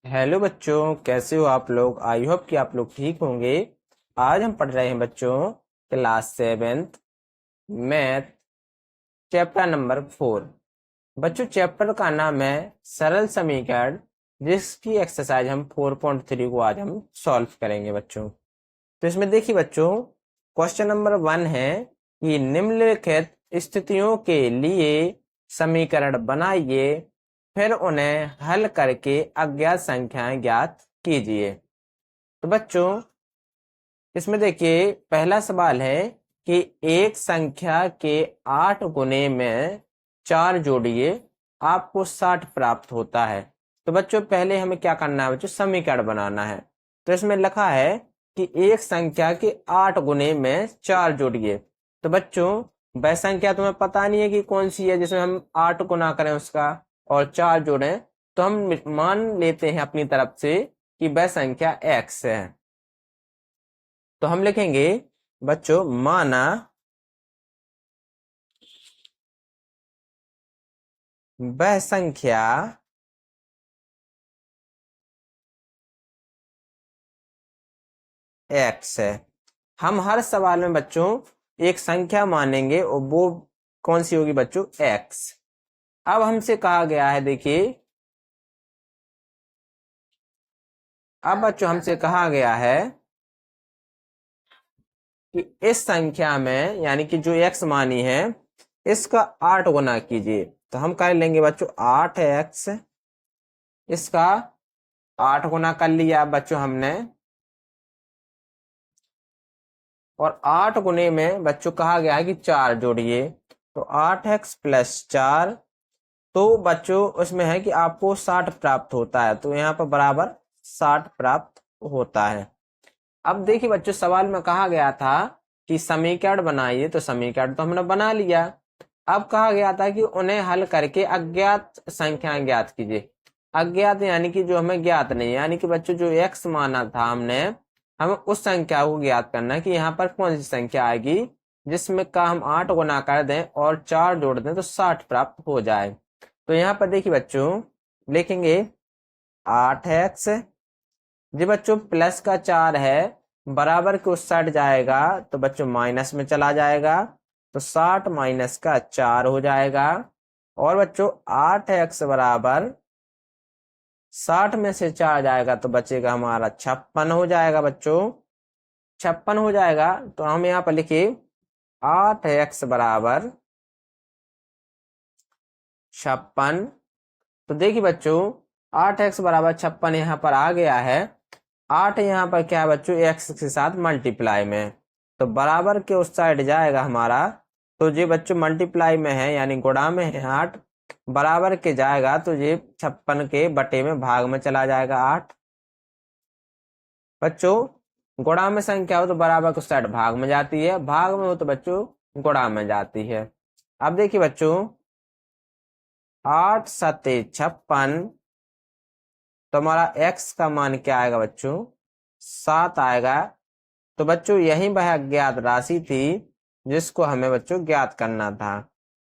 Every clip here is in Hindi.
हेलो बच्चों, कैसे हो आप लोग। आई होप कि आप लोग ठीक होंगे। आज हम पढ़ रहे हैं बच्चों class 7th math chapter number 4। बच्चों चैप्टर का नाम है सरल समीकरण, जिसकी एक्सरसाइज हम 4.3 को आज हम सॉल्व करेंगे बच्चों। तो इसमें देखिए बच्चों, क्वेश्चन नंबर 1 है कि निम्नलिखित स्थितियों के लिए समीकरण बनाइए, फिर उन्हें हल करके अज्ञात संख्याएं ज्ञात कीजिए। तो बच्चों इसमें देखिए, पहला सवाल है कि एक संख्या के 8 गुने में 4 जोड़िए, आपको 60 प्राप्त होता है। तो बच्चों पहले हमें क्या करना है बच्चों, समीकरण बनाना है। तो इसमें लिखा है कि एक संख्या के 8 गुने में 4 जोड़िए। तो बच्चों वह संख्या तुम्हें पता नहीं है कि कौन सी है जिसमें हम 8 गुना करें उसका और 4 जोड़ें। तो हम मान लेते हैं अपनी तरफ से कि वह संख्या x है। तो हम लिखेंगे बच्चों, माना वह संख्या x है। हम हर सवाल में बच्चों एक संख्या मानेंगे और वो कौन सी होगी बच्चों, x। अब हमसे कहा गया है, देखिए अब बच्चों हमसे कहा गया है कि इस संख्या में यानी कि जो x मानी है इसका 8 गुना कीजिए। तो हम कर लेंगे बच्चों 8x, इसका 8 गुना कर लिया बच्चों हमने। और 8 गुने में बच्चों कहा गया है कि 4 जोड़िए, तो 8x प्लस 4। तो बच्चों उसमें है कि आपको 60 प्राप्त होता है, तो यहाँ पर बराबर 60 प्राप्त होता है। अब देखिए बच्चों, सवाल में कहा गया था कि समीकरण बनाइए, तो समीकरण तो हमने बना लिया। अब कहा गया था कि उन्हें हल करके अज्ञात संख्याएं ज्ञात कीजिए। अज्ञात यानी कि जो हमें ज्ञात नहीं, यानी कि बच्चों जो x माना था हमने, हमें उस संख्या को ज्ञात करना है कि यहाँ पर कौन सी संख्या आएगी जिसमें का हम 8 गुना कर दें और 4 जोड़ दें तो 60 प्राप्त हो जाए। तो यहाँ पर देखिए बच्चों, लिखेंगे 8x, जी बच्चों प्लस का 4 है, बराबर के उस साइड जाएगा तो बच्चों माइनस में चला जाएगा, तो 60 माइनस का 4 हो जाएगा। और बच्चों 8x बराबर 60 में से 4 जाएगा तो बचेगा हमारा 56 हो जाएगा बच्चों। 56 हो जाएगा तो हम यहाँ पर लिखिए 8x बराबर 56। तो देखिए बच्चों 8x बराबर 56 यहाँ पर आ गया है। 8 यहाँ पर क्या है बच्चों, x के साथ मल्टीप्लाई में, तो बराबर के उस साइड जाएगा हमारा। तो ये बच्चों मल्टीप्लाई में है यानी गुणा में है 8, बराबर के जाएगा तो ये 56 के बटे में भाग में चला जाएगा 8। बच्चों गुणा में संख्या हो तो बराबर के उस साइड भाग में जाती है, भाग में हो तो बच्चों गुणा में जाती है। अब देखिए बच्चों 8 सत्ते 56, तो हमारा x का मान क्या आएगा बच्चों, 7 आएगा। तो बच्चों यही वह अज्ञात राशि थी जिसको हमें बच्चों ज्ञात करना था।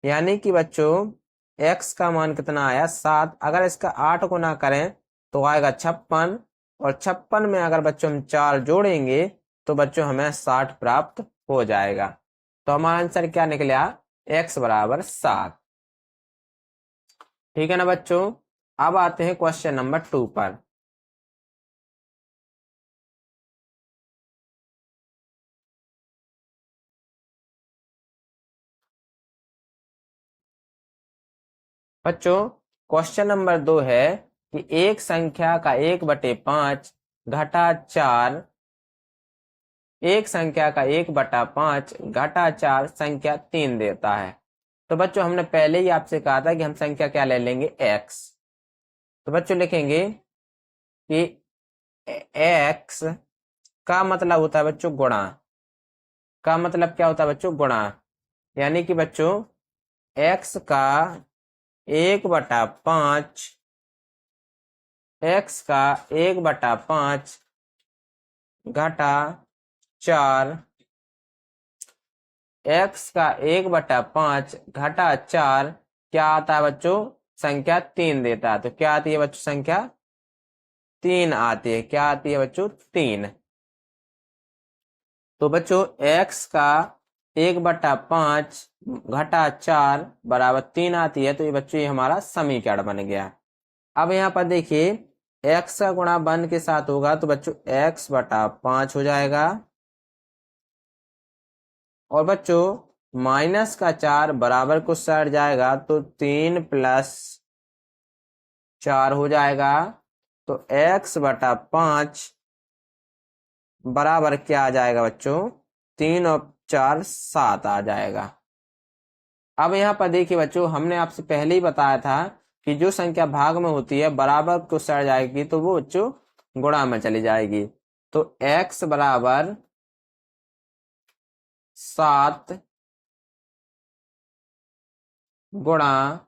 यानी कि बच्चों x का मान कितना आया, 7। अगर इसका 8 गुना करें तो आएगा 56, और 56 में अगर बच्चों हम 4 जोड़ेंगे तो बच्चों हमें 60 प्राप्त हो जाएगा। तो हमारा आंसर क्या निकला, x बराबर 7। ठीक है ना बच्चों। अब आते हैं क्वेश्चन नंबर 2 पर। बच्चों क्वेश्चन नंबर 2 है कि एक संख्या का 1/5 घटा 4, एक संख्या का 1/5 घटा 4 संख्या 3 देता है। तो बच्चों हमने पहले ही आपसे कहा था कि हम संख्या क्या ले लेंगे, x। तो बच्चों लिखेंगे कि x का मतलब होता है बच्चों गुणा। का मतलब क्या होता है बच्चों, गुणा। यानी कि बच्चों x का 1/5, x का 1/5 घटा 4, x का 1/5 घटा 4 क्या आता है बच्चों, संख्या 3 देता है। तो क्या आती है बच्चों, संख्या 3 आती है। क्या आती है बच्चों? 3। तो बच्चों x का 1/5 घटा 4 बराबर 3 आती है। तो ये बच्चों ये हमारा समीकरण बन गया। अब यहाँ पर देखिए x का गुणा 1 के साथ होगा तो बच्चों x/5 हो जाएगा। और बच्चों माइनस का 4 बराबर को सट जाएगा तो 3 + 4 हो जाएगा। तो x/5 बराबर क्या आ जाएगा बच्चों? 3 और 4 7 आ जाएगा। अब यहाँ पर देखिए बच्चों हमने आपसे पहले ही बताया था कि जो संख्या भाग में होती है बराबर को सट जाएगी तो वो बच्चों गुणा में चली जाएगी। तो x बराबर 7 गुणा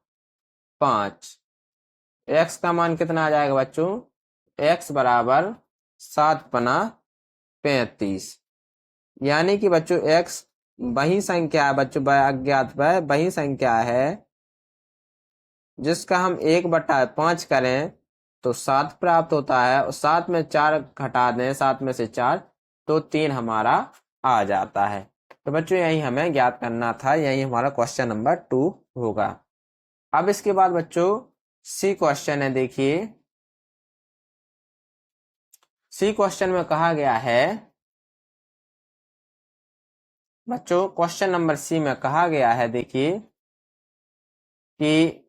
5। x का मान कितना आ जाएगा बच्चों? x बराबर 7×35। यानी कि बच्चों x वही संख्या है बच्चों, अज्ञात वही संख्या है जिसका हम 1/5 करें तो 7 प्राप्त होता है। और 7 में 4 घटा दें, 7 में से 4 तो 3 हमारा आ जाता है। तो बच्चों यही हमें ज्ञात करना था, यही हमारा क्वेश्चन नंबर 2 होगा। अब इसके बाद बच्चों सी क्वेश्चन है। देखिए सी क्वेश्चन में कहा गया है बच्चों, क्वेश्चन नंबर सी में कहा गया है देखिए कि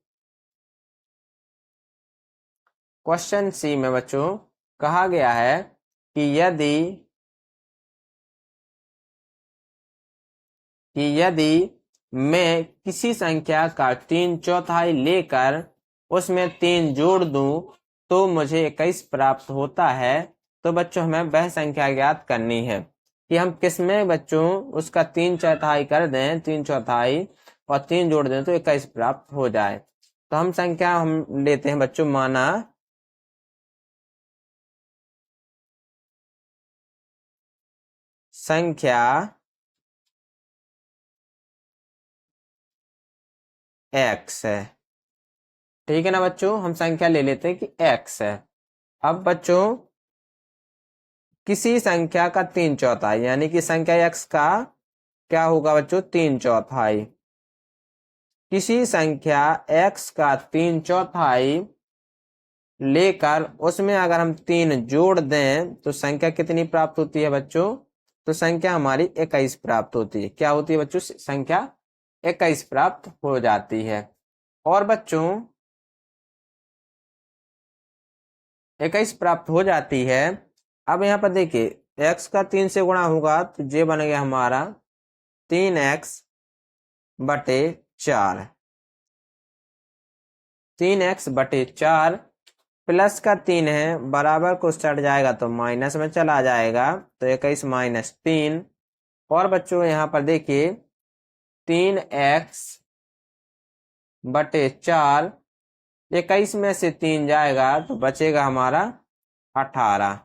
क्वेश्चन सी में बच्चों कहा गया है कि यदि मैं किसी संख्या का 3/4 लेकर उसमें 3 जोड़ दूं तो मुझे 21 प्राप्त होता है। तो बच्चों हमें वह संख्या ज्ञात करनी है कि हम किसमें बच्चों उसका 3/4 कर दें, 3/4 और 3 जोड़ दें तो 21 प्राप्त हो जाए। तो हम संख्या हम लेते हैं बच्चों, माना संख्या x है। ठीक है ना बच्चों, हम संख्या ले लेते हैं कि x है। अब बच्चों किसी संख्या का 3/4 यानी कि संख्या x का क्या होगा बच्चों? 3/4। किसी संख्या x का 3/4 लेकर उसमें अगर हम 3 जोड़ दें तो संख्या कितनी प्राप्त होती है बच्चों? तो संख्या हमारी 21 प्राप्त होती है। क्या होती है बच्चों? संख्या 21 प्राप्त हो जाती है। और बच्चों 21 प्राप्त हो जाती है। अब यहाँ पर देखिए x का 3 से गुणा होगा तो ये बन गया हमारा 3x/4। 3x/4 प्लस का 3 है, बराबर को सट जाएगा तो माइनस में चला जाएगा तो 21 - 3। और बच्चों यहाँ पर देखिए 3x/4, 21 में से 3 जाएगा तो बचेगा हमारा 18।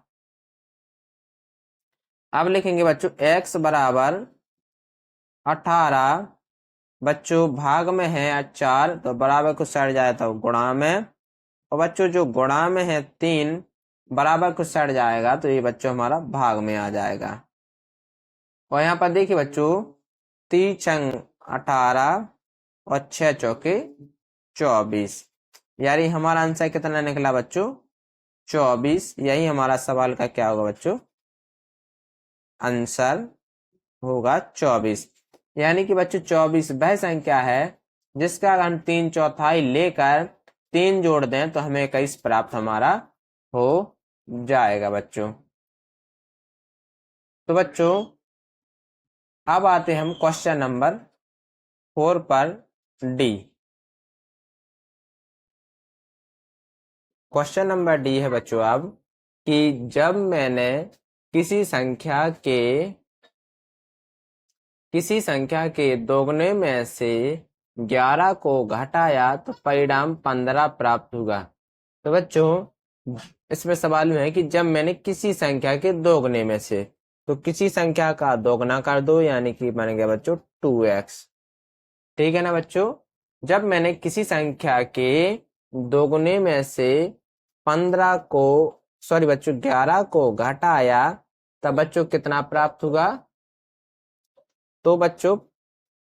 अब लिखेंगे बच्चों x बराबर 18। बच्चों भाग में है 4 तो बराबर को सट जाए तो गुणा में। और बच्चों जो गुणा में है 3 बराबर को सट जाएगा तो ये बच्चों हमारा भाग में आ जाएगा। और यहाँ पर देखिए बच्चों 3×18 और 6×4 24। यानी हमारा आंसर कितना निकला बच्चों? 24। यही हमारा सवाल का क्या होगा बच्चों? आंसर होगा 24। यानी कि बच्चों 24 वह संख्या है जिसका अगर हम 3/4 लेकर 3 जोड़ दें तो हमें 21 प्राप्त हमारा हो जाएगा बच्चों। तो बच्चों अब आते हैं हम क्वेश्चन नंबर 4 पर डी। क्वेश्चन नंबर डी है बच्चों अब कि जब मैंने किसी संख्या के दोगुने में से 11 को घटाया तो परिणाम 15 प्राप्त होगा। तो बच्चों इसमें सवाल में है कि जब मैंने किसी संख्या के दोगुने में से, तो किसी संख्या का दोगुना कर दो यानी कि बन गया बच्चों 2x। ठीक है ना बच्चों, जब मैंने किसी संख्या के दोगुने में से 15 को सॉरी बच्चों 11 को घटाया तब बच्चों कितना प्राप्त होगा, तो बच्चों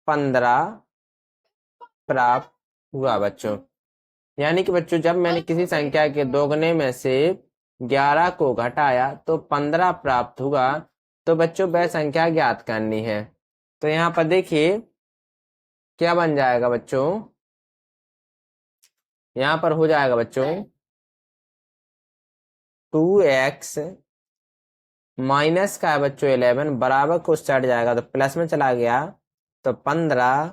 15 प्राप्त हुआ बच्चों। यानी कि बच्चों जब मैंने किसी संख्या के दोगुने में से 11 को घटाया तो 15 प्राप्त हुआ, तो बच्चों वह संख्या ज्ञात करनी है। तो यहाँ पर देखिए क्या बन जाएगा बच्चों, यहाँ पर हो जाएगा बच्चों 2x माइनस का है बच्चों 11 बराबर को चढ़ जाएगा तो प्लस में चला गया, तो 15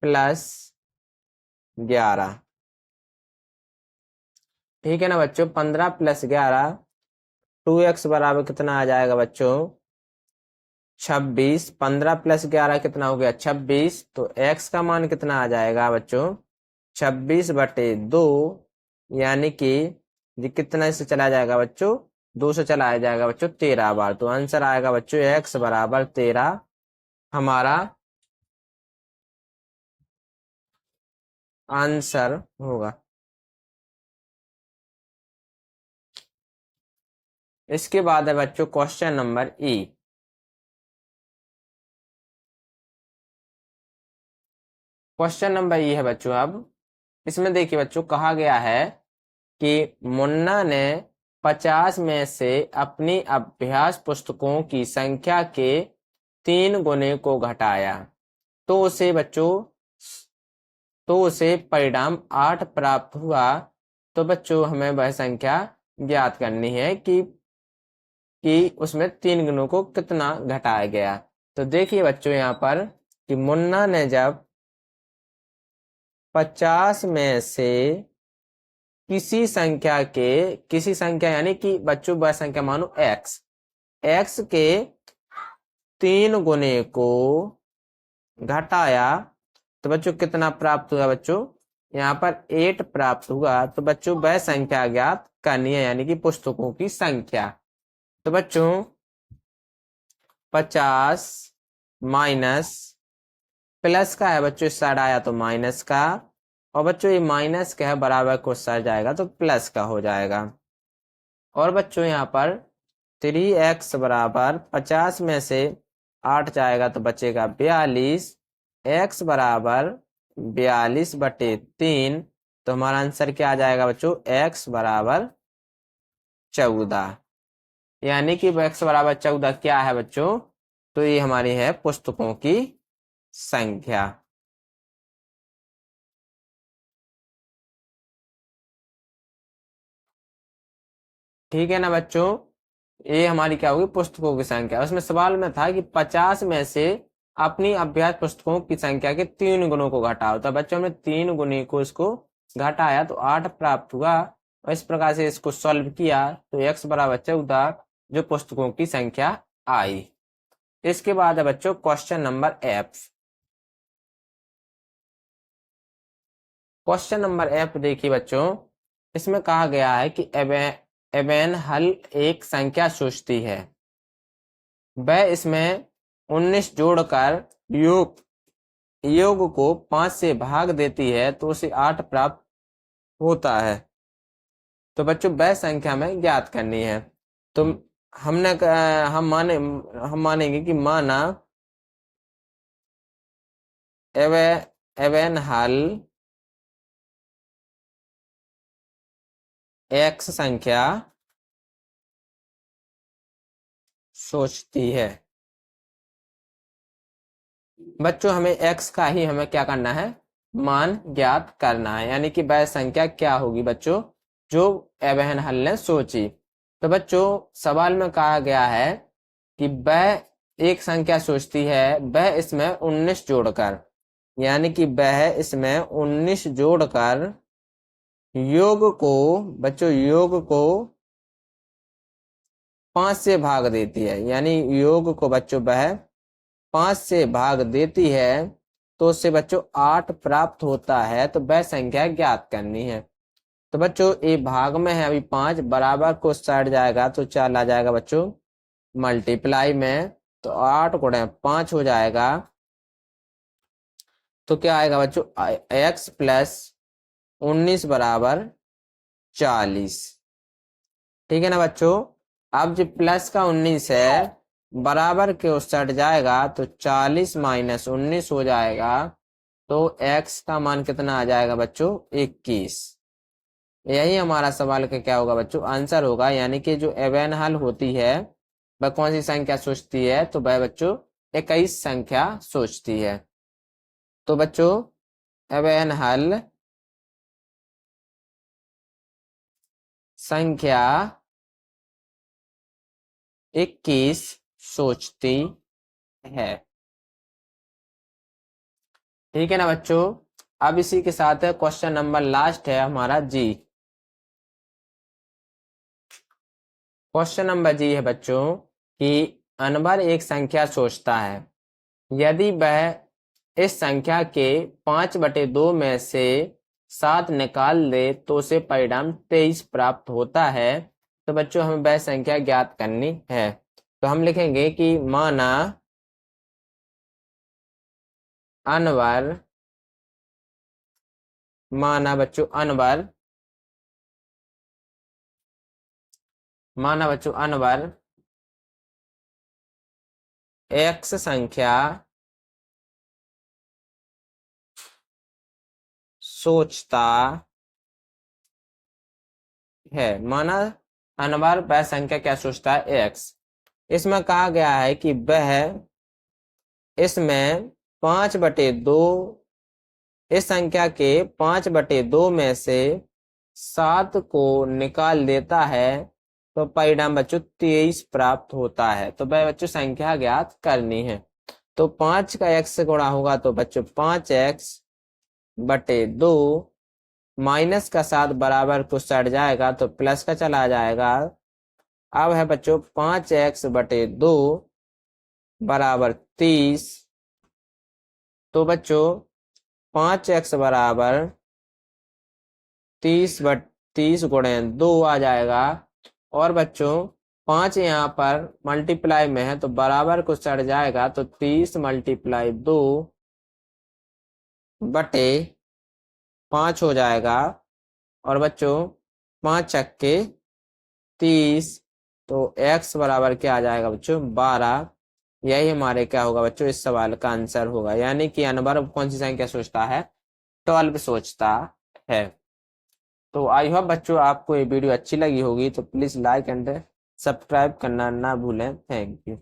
प्लस 11। ठीक है ना बच्चों, 15 प्लस 11, 2x बराबर कितना आ जाएगा बच्चों 26। 15 प्लस 11 कितना हो गया 26, तो x का मान कितना आ जाएगा बच्चों 26/2, यानी कि ये कितना से चला जाएगा बच्चों 2 से चला जाएगा बच्चों 13 बार। तो आंसर आएगा बच्चों x बराबर 13 हमारा आंसर होगा। इसके बाद है बच्चों क्वेश्चन नंबर ई। क्वेश्चन नंबर ई है बच्चों, अब इसमें देखिए बच्चों कहा गया है कि मुन्ना ने 50 में से अपनी अभ्यास पुस्तकों की संख्या के 3 गुने को घटाया, तो उसे बच्चों तो उसे परिणाम 8 प्राप्त हुआ। तो बच्चों हमें वह संख्या ज्ञात करनी है कि उसमें 3 गुणों को कितना घटाया गया। तो देखिए बच्चों यहाँ पर कि मुन्ना ने जब 50 में से किसी संख्या यानी कि बच्चों वह संख्या मानो एक्स के 3 गुने को घटाया, तो बच्चों कितना प्राप्त हुआ बच्चों, यहाँ पर 8 प्राप्त हुआ। तो बच्चों वह संख्या ज्ञात करनी है यानी कि पुस्तकों की संख्या। तो बच्चों 50 माइनस प्लस का है बच्चों, इस साइड आया तो माइनस का, और बच्चों ये माइनस का है बराबर को साइड जाएगा तो प्लस का हो जाएगा। और बच्चों यहाँ पर 3x बराबर 50 में से 8 जाएगा तो बचेगा 42, x बराबर 42/3। तो हमारा आंसर क्या आ जाएगा बच्चों x बराबर 14, यानी कि x बराबर 14 क्या है बच्चों, तो ये हमारी है पुस्तकों की संख्या। ठीक है ना बच्चों, ये हमारी क्या होगी पुस्तकों की संख्या। उसमें सवाल में था कि 50 में से अपनी अभ्यास पुस्तकों की संख्या के 3 गुणों को घटाओ। तो बच्चों ने 3 गुने को इसको घटाया तो 8 प्राप्त हुआ, और इस प्रकार से इसको सॉल्व किया तो x बराबर 14 जो पुस्तकों की संख्या आई। इसके बाद है बच्चों question number F. Question number F देखिए बच्चों, इसमें कहा गया है कि एबेन हल एक संख्या सोचती है, वह इसमें 19 जोड़कर योग योग को 5 से भाग देती है तो उसे 8 प्राप्त होता है। तो बच्चों वह संख्या में ज्ञात करनी है। तो हम मानेंगे कि माना एवे एवेन हल एक्स संख्या सोचती है। बच्चों हमें x का ही हमें क्या करना है, मान ज्ञात करना है, यानी कि वह संख्या क्या होगी बच्चों जो एबेन हल ने सोची। तो बच्चों सवाल में कहा गया है कि वह एक संख्या सोचती है, वह इसमें 19 जोड़कर, यानी कि वह इसमें 19 जोड़कर योग को बच्चों योग को 5 से भाग देती है, यानी योग को बच्चों वह 5 से भाग देती है तो उससे बच्चों 8 प्राप्त होता है। तो वह संख्या ज्ञात करनी है। तो बच्चों ये भाग में है अभी 5, बराबर को साइड जाएगा तो 4 आ जाएगा बच्चों मल्टीप्लाई में, तो 8 गुणे 5 हो जाएगा। तो क्या आएगा बच्चों x प्लस 19 बराबर 40। ठीक है ना बच्चों। अब जो प्लस का 19 है बराबर के उस साइड जाएगा तो 40 माइनस 19 हो जाएगा, तो x का मान कितना आ जाएगा बच्चों 21। यही हमारा सवाल का क्या होगा बच्चों आंसर होगा, यानी कि जो एवन हल होती है वह कौन सी संख्या सोचती है, तो वह बच्चों 21 संख्या सोचती है। तो बच्चों एवन हल संख्या 21 सोचती है। ठीक है ना बच्चों। अब इसी के साथ क्वेश्चन नंबर लास्ट है हमारा जी। क्वेश्चन नंबर जी है बच्चों कि अनवर एक संख्या सोचता है, यदि वह इस संख्या के 5/2 में से 7 निकाल दे तो उसे परिणाम 23 प्राप्त होता है। तो बच्चों हमें वह संख्या ज्ञात करनी है। तो हम लिखेंगे कि अनवर माना बच्चों अनवर एक्स संख्या सोचता है। माना अनवर वह संख्या क्या सोचता है एक्स। इसमें कहा गया है कि वह इसमें 5/2 इस संख्या के 5/2 में से 7 को निकाल देता है तो परिणाम बच्चों 23 प्राप्त होता है। तो वह बच्चों संख्या ज्ञात करनी है। तो 5 का x से गुणा होगा तो बच्चों 5x/2 माइनस का 7 बराबर को सट जाएगा तो प्लस का चला जाएगा। अब है बच्चों 5x/2 बराबर 30। तो बच्चों 5x बराबर 30 गुणे 2 आ जाएगा। और बच्चों 5 यहाँ पर मल्टीप्लाई में है तो बराबर को सट जाएगा तो 30 × 2 बटे 5 हो जाएगा। और बच्चों 5×30 तो x बराबर क्या आ जाएगा बच्चों 12। यही हमारे क्या होगा बच्चों इस सवाल का आंसर होगा, यानी कि अनवर कौन सी संख्या सोचता है 12 सोचता है। तो आई होप बच्चों आपको ये वीडियो अच्छी लगी होगी, तो प्लीज लाइक एंड सब्सक्राइब करना ना भूलें। Thank you.